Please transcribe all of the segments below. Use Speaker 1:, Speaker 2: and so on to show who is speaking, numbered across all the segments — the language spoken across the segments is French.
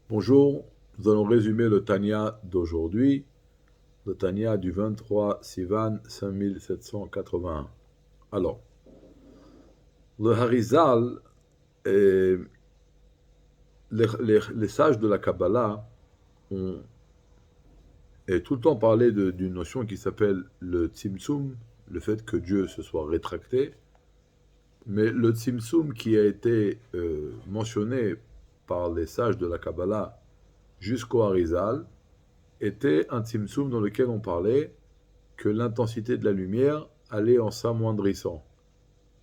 Speaker 1: Bonjour, nous allons résumer le Tanya d'aujourd'hui, le Tanya du 23 Sivan 5781. Alors, le Harizal, et les sages de la Kabbalah ont tout le temps parlé d'une notion qui s'appelle le Tzimtzum, le fait que Dieu se soit rétracté. Mais le Tzimtzum qui a été mentionné par les sages de la Kabbalah jusqu'au Harizal était un Tzimtzum dans lequel on parlait que l'intensité de la lumière allait en s'amoindrissant.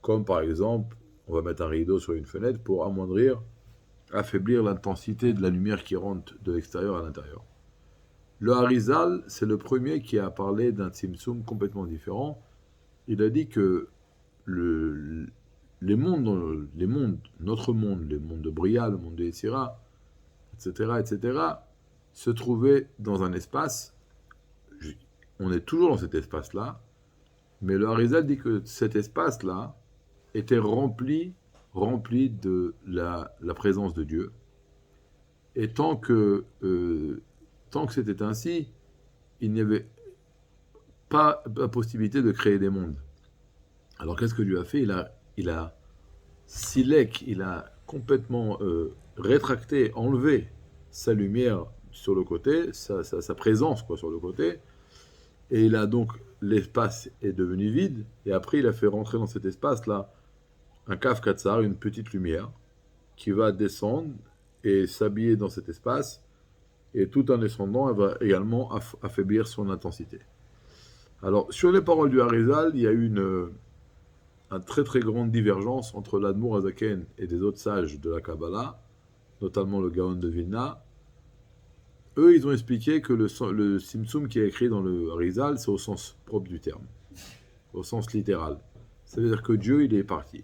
Speaker 1: Comme par exemple, on va mettre un rideau sur une fenêtre pour amoindrir, affaiblir l'intensité de la lumière qui rentre de l'extérieur à l'intérieur. Le Harizal, c'est le premier qui a parlé d'un Tzimtzum complètement différent. Il a dit que le, les mondes, notre monde, les mondes de Bria, le monde de Yetzira, etc., etc., se trouvaient dans un espace. On est toujours dans cet espace-là, mais le Harizal dit que cet espace-là était rempli de la présence de Dieu. Et tant que c'était ainsi, il n'y avait pas la possibilité de créer des mondes. Alors qu'est-ce que Dieu a fait il a complètement rétracté, enlevé sa lumière sur le côté, sa présence quoi, sur le côté, et il a donc, l'espace est devenu vide, et après il a fait rentrer dans cet espace-là un Kaf Katsar, une petite lumière, qui va descendre et s'habiller dans cet espace, et tout en descendant, elle va également affaiblir son intensité. Alors, sur les paroles du Harizal, il y a eu une très très grande divergence entre l'Admour Azaken et des autres sages de la Kabbalah, notamment le Gaon de Vilna. Eux, ils ont expliqué que le Simsum qui est écrit dans le Harizal, c'est au sens propre du terme, au sens littéral. Ça veut dire que Dieu, il est parti.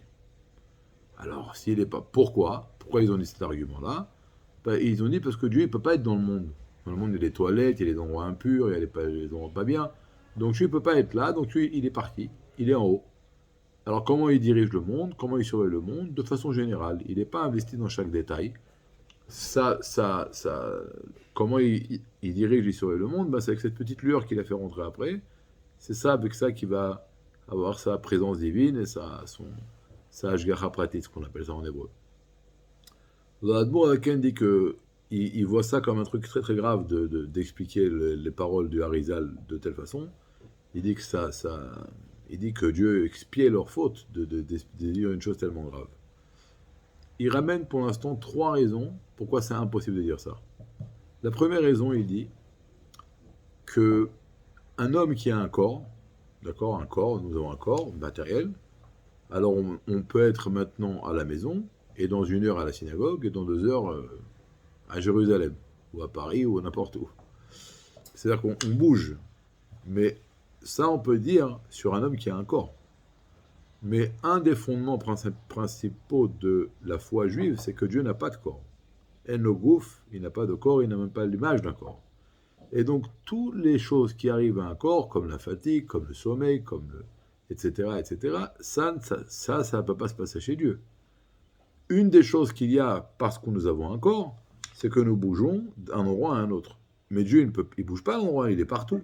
Speaker 1: Alors, s'il n'est pas. Pourquoi ils ont dit cet argument-là? Ils ont dit parce que Dieu, il ne peut pas être dans le monde. Dans le monde, il y a des toilettes, il y a des endroits impurs, il y a des endroits pas bien. Donc Dieu ne peut pas être là, donc Dieu, il est parti. Il est en haut. Alors, comment il dirige le monde? Comment il surveille le monde? De façon générale. Il n'est pas investi dans chaque détail. Ça, comment il dirige, il surveille le monde? C'est avec cette petite lueur qu'il a fait rentrer après. C'est ça, avec ça, qu'il va avoir sa présence divine et sa Ashgacha pratique, ce qu'on appelle ça en hébreu. L'Admour Aken dit que il voit ça comme un truc très très grave d'expliquer les paroles du Harizal de telle façon. Il dit que il dit que Dieu expiait leurs fautes de dire une chose tellement grave. Il ramène pour l'instant trois raisons pourquoi c'est impossible de dire ça. La première raison, il dit que un homme qui a un corps, d'accord, un corps, nous avons un corps matériel, alors on peut être maintenant à la maison, et dans une heure à la synagogue, et dans 2 heures à Jérusalem, ou à Paris, ou n'importe où. C'est-à-dire qu'on bouge. Mais ça, on peut dire sur un homme qui a un corps. Mais un des fondements principaux de la foi juive, c'est que Dieu n'a pas de corps. Enogouf, il n'a pas de corps, il n'a même pas l'image d'un corps. Et donc, toutes les choses qui arrivent à un corps, comme la fatigue, comme le sommeil, etc., ça ne peut pas se passer chez Dieu. Une des choses qu'il y a parce que nous avons un corps, c'est que nous bougeons d'un endroit à un autre. Mais Dieu, il ne bouge pas d'un endroit, il est partout.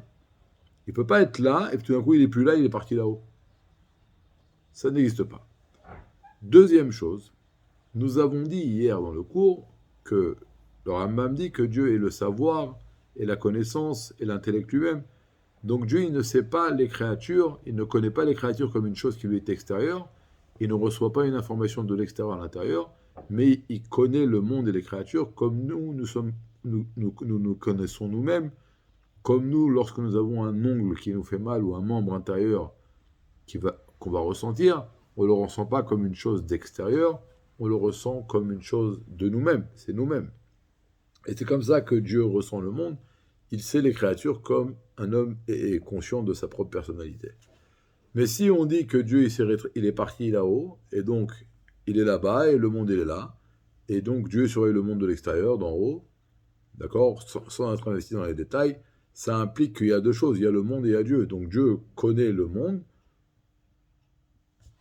Speaker 1: Il ne peut pas être là, et tout d'un coup, il n'est plus là, il est parti là-haut. Ça n'existe pas. Deuxième chose, nous avons dit hier dans le cours que le Rambam dit que Dieu est le savoir, et la connaissance, et l'intellect lui-même. Donc Dieu, il ne sait pas les créatures, il ne connaît pas les créatures comme une chose qui lui est extérieure, il ne reçoit pas une information de l'extérieur à l'intérieur, mais il connaît le monde et les créatures comme nous connaissons nous-mêmes, comme nous, lorsque nous avons un ongle qui nous fait mal ou un membre intérieur qu'on va ressentir, on ne le ressent pas comme une chose d'extérieur, on le ressent comme une chose de nous-mêmes, c'est nous-mêmes. Et c'est comme ça que Dieu ressent le monde, il sait les créatures comme un homme est conscient de sa propre personnalité. Mais si on dit que Dieu il est parti là-haut, et donc il est là-bas, et le monde il est là, et donc Dieu surveille le monde de l'extérieur, d'en haut, d'accord, sans être investi dans les détails, ça implique qu'il y a deux choses, il y a le monde et il y a Dieu. Donc Dieu connaît le monde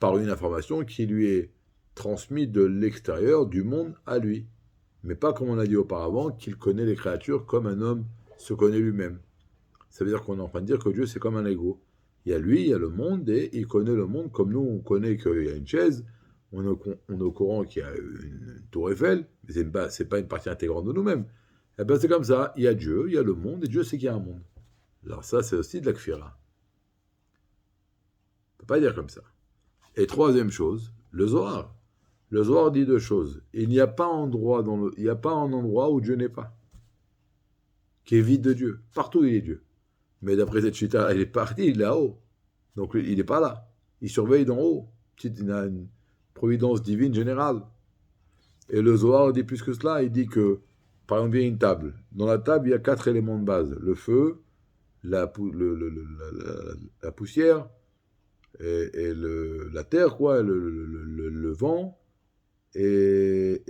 Speaker 1: par une information qui lui est transmise de l'extérieur du monde à lui. mais pas comme on a dit auparavant, qu'il connaît les créatures comme un homme se connaît lui-même. Ça veut dire qu'on est en train de dire que Dieu, c'est comme un Lego. Il y a lui, il y a le monde, et il connaît le monde comme nous, on connaît qu'il y a une chaise, on est au courant qu'il y a une tour Eiffel, mais c'est pas une partie intégrante de nous-mêmes. Eh bien, c'est comme ça, il y a Dieu, il y a le monde, et Dieu sait qu'il y a un monde. Alors ça, c'est aussi de la kfira. On ne peut pas dire comme ça. Et troisième chose, le Zohar. Le Zohar dit deux choses. Il n'y a pas il n'y a pas un endroit où Dieu n'est pas, qui est vide de Dieu. Partout, il est Dieu. Mais d'après cette chita, il est parti, il est là-haut. Donc il n'est pas là. Il surveille d'en haut. Il a une providence divine générale. Et le Zohar dit plus que cela. Il dit que, par exemple, il y a une table. Dans la table, il y a 4 éléments de base. Le feu, la poussière, et la terre, quoi, le vent, et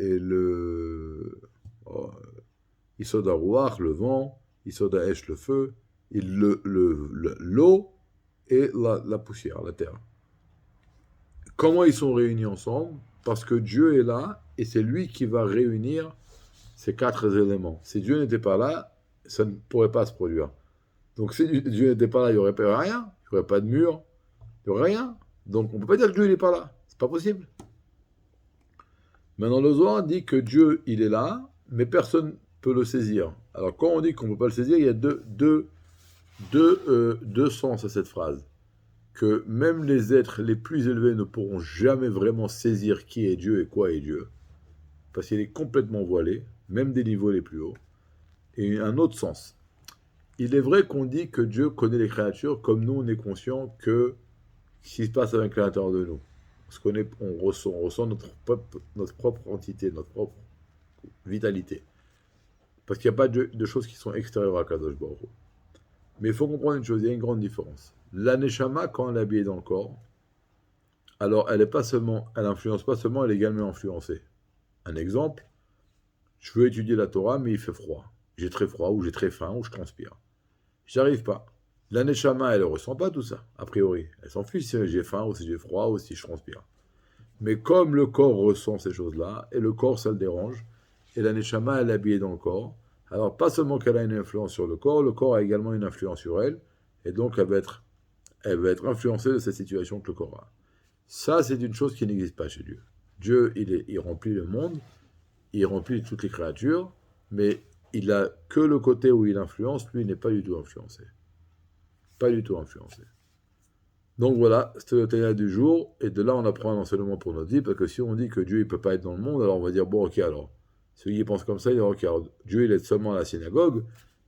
Speaker 1: Isod Aruach, le vent, Isod Aesh, le feu, et l'eau et la poussière, la terre. Comment ils sont réunis ensemble? Parce que Dieu est là, et c'est lui qui va réunir ces 4 éléments. Si Dieu n'était pas là, ça ne pourrait pas se produire. Donc si Dieu n'était pas là, il n'y aurait pas rien, il n'y aurait pas de mur, il n'y aurait rien. Donc on ne peut pas dire que Dieu n'est pas là. C'est pas possible. Maintenant, le Zohar dit que Dieu, il est là, mais personne ne peut le saisir. Alors quand on dit qu'on ne peut pas le saisir, il y a deux sens à cette phrase. Que même les êtres les plus élevés ne pourront jamais vraiment saisir qui est Dieu et quoi est Dieu. Parce qu'il est complètement voilé, même des niveaux les plus hauts. Et un autre sens. Il est vrai qu'on dit que Dieu connaît les créatures comme nous, on est conscient que ce qui se passe avec l'intérieur de nous. Parce on ressent notre propre entité, notre propre vitalité. Parce qu'il n'y a pas de choses qui sont extérieures à Kadosh Baruch Hu. Mais il faut comprendre une chose, il y a une grande différence. La Neshama, quand elle est habillée dans le corps, alors elle n'influence pas seulement, elle est également influencée. Un exemple, je veux étudier la Torah, mais il fait froid. J'ai très froid, ou j'ai très faim, ou je transpire. J'y arrive pas. La Neshama, elle ne ressent pas tout ça, a priori. Elle s'en fiche si j'ai faim, ou si j'ai froid, ou si je transpire. Mais comme le corps ressent ces choses-là, et le corps, ça le dérange, et la Neshama, elle est habillée dans le corps, alors pas seulement qu'elle a une influence sur le corps a également une influence sur elle, et donc elle va être influencée de cette situation que le corps a. Ça, c'est une chose qui n'existe pas chez Dieu. Dieu, il remplit le monde, il remplit toutes les créatures, mais il a que le côté où il influence, lui, il n'est pas du tout influencé. Pas du tout influencé. Donc voilà, c'était le témoignage du jour, et de là on apprend un enseignement pour notre vie, parce que si on dit que Dieu ne peut pas être dans le monde, alors on va dire, bon ok alors, celui qui pense comme ça, il dit, ok, alors, Dieu il est seulement à la synagogue,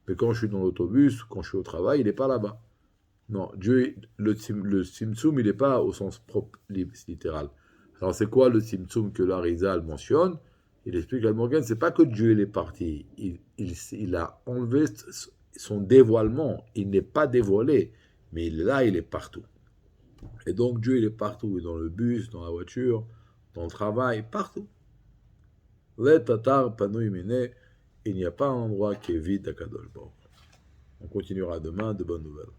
Speaker 1: mais quand je suis dans l'autobus, quand je suis au travail, il n'est pas là-bas. Non, Dieu, le Tzimtzum, il n'est pas au sens propre, littéral. Alors c'est quoi le Tzimtzum que l'Arizal mentionne? Il explique à Morgan, c'est pas que Dieu il est parti, il a enlevé son dévoilement, il n'est pas dévoilé, mais là il est partout. Et donc Dieu il est partout, dans le bus, dans la voiture, dans le travail, partout. Le tatar panouï mene, il n'y a pas un endroit qui est vide à Kadosh Baruch. On continuera demain, de bonnes nouvelles.